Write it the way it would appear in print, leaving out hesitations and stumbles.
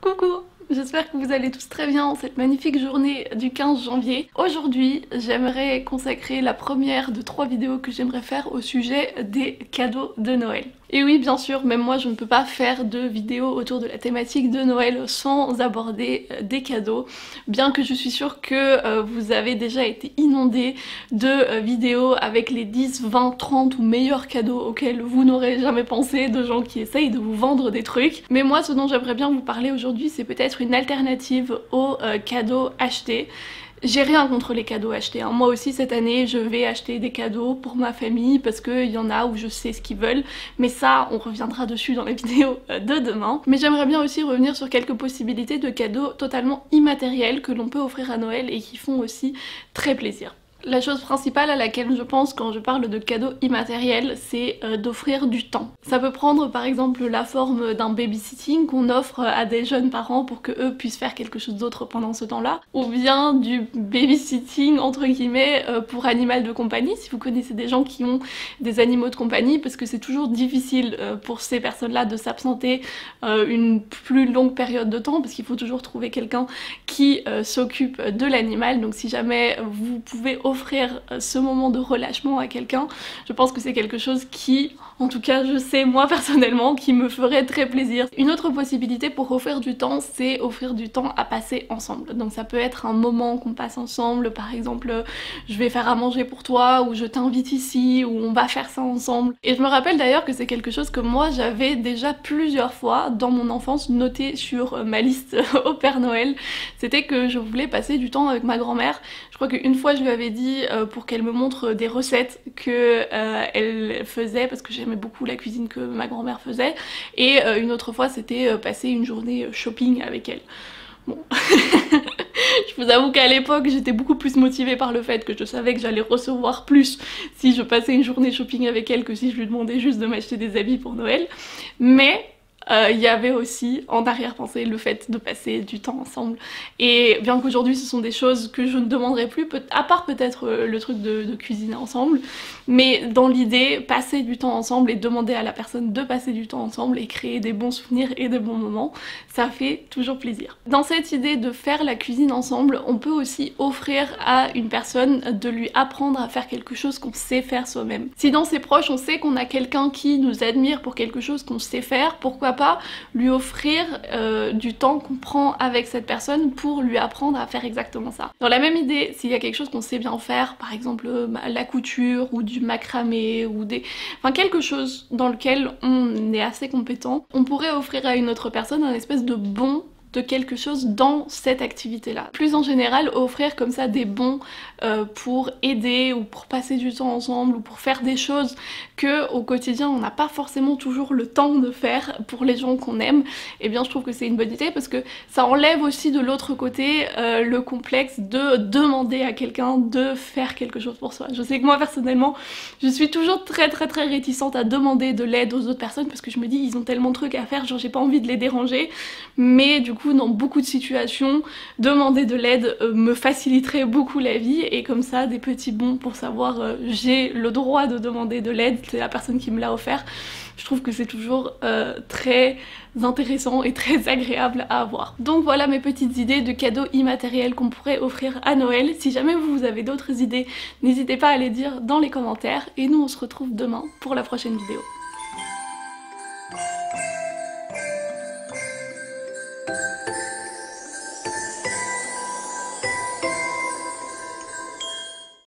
Coucou, j'espère que vous allez tous très bien en cette magnifique journée du 15 janvier. Aujourd'hui, j'aimerais consacrer la première de 3 vidéos que j'aimerais faire au sujet des cadeaux de Noël. Et oui, bien sûr, même moi je ne peux pas faire de vidéo autour de la thématique de Noël sans aborder des cadeaux, bien que je suis sûre que vous avez déjà été inondés de vidéos avec les 10, 20, 30 ou meilleurs cadeaux auxquels vous n'aurez jamais pensé, de gens qui essayent de vous vendre des trucs. Mais moi, ce dont j'aimerais bien vous parler aujourd'hui, c'est peut-être une alternative aux cadeaux achetés. J'ai rien contre les cadeaux achetés, hein. Moi aussi cette année je vais acheter des cadeaux pour ma famille parce qu'il y en a où je sais ce qu'ils veulent, mais ça on reviendra dessus dans la vidéo de demain. Mais j'aimerais bien aussi revenir sur quelques possibilités de cadeaux totalement immatériels que l'on peut offrir à Noël et qui font aussi très plaisir. La chose principale à laquelle je pense quand je parle de cadeaux immatériels, c'est d'offrir du temps. Ça peut prendre par exemple la forme d'un babysitting qu'on offre à des jeunes parents pour que eux puissent faire quelque chose d'autre pendant ce temps-là, ou bien du babysitting entre guillemets pour animal de compagnie, si vous connaissez des gens qui ont des animaux de compagnie, parce que c'est toujours difficile pour ces personnes-là de s'absenter une plus longue période de temps, parce qu'il faut toujours trouver quelqu'un qui s'occupe de l'animal. Donc si jamais vous pouvez offrir ce moment de relâchement à quelqu'un, je pense que c'est quelque chose qui, en tout cas je sais moi personnellement, qui me ferait très plaisir. Une autre possibilité pour offrir du temps, c'est offrir du temps à passer ensemble. Donc ça peut être un moment qu'on passe ensemble, par exemple je vais faire à manger pour toi, ou je t'invite ici, ou on va faire ça ensemble. Et je me rappelle d'ailleurs que c'est quelque chose que moi j'avais déjà plusieurs fois dans mon enfance noté sur ma liste au Père Noël. C'était que je voulais passer du temps avec ma grand-mère. Je crois qu'une fois je lui avais dit pour qu'elle me montre des recettes que elle faisait, parce que j'aimais beaucoup la cuisine que ma grand-mère faisait, et une autre fois c'était passer une journée shopping avec elle. Bon, je vous avoue qu'à l'époque j'étais beaucoup plus motivée par le fait que je savais que j'allais recevoir plus si je passais une journée shopping avec elle que si je lui demandais juste de m'acheter des habits pour Noël, mais il y avait aussi en arrière-pensée le fait de passer du temps ensemble. Et bien qu'aujourd'hui ce sont des choses que je ne demanderai plus, à part peut-être le truc de cuisiner ensemble, mais dans l'idée, passer du temps ensemble et demander à la personne de passer du temps ensemble et créer des bons souvenirs et des bons moments, ça fait toujours plaisir. Dans cette idée de faire la cuisine ensemble, on peut aussi offrir à une personne de lui apprendre à faire quelque chose qu'on sait faire soi-même. Si dans ses proches on sait qu'on a quelqu'un qui nous admire pour quelque chose qu'on sait faire, pourquoi pas lui offrir du temps qu'on prend avec cette personne pour lui apprendre à faire exactement ça. Dans la même idée, s'il y a quelque chose qu'on sait bien faire, par exemple la couture ou du macramé ou enfin quelque chose dans lequel on est assez compétent, on pourrait offrir à une autre personne un espèce de bon de quelque chose dans cette activité-là. Plus en général, offrir comme ça des bons pour aider ou pour passer du temps ensemble ou pour faire des choses que au quotidien on n'a pas forcément toujours le temps de faire pour les gens qu'on aime, et bien je trouve que c'est une bonne idée parce que ça enlève aussi de l'autre côté le complexe de demander à quelqu'un de faire quelque chose pour soi. Je sais que moi personnellement je suis toujours très réticente à demander de l'aide aux autres personnes parce que je me dis ils ont tellement de trucs à faire, genre j'ai pas envie de les déranger, mais du coup dans beaucoup de situations, demander de l'aide me faciliterait beaucoup la vie, et comme ça des petits bons pour savoir j'ai le droit de demander de l'aide, c'est la personne qui me l'a offert. Je trouve que c'est toujours très intéressant et très agréable à avoir. Donc voilà mes petites idées de cadeaux immatériels qu'on pourrait offrir à Noël. Si jamais vous avez d'autres idées, n'hésitez pas à les dire dans les commentaires, et nous on se retrouve demain pour la prochaine vidéo.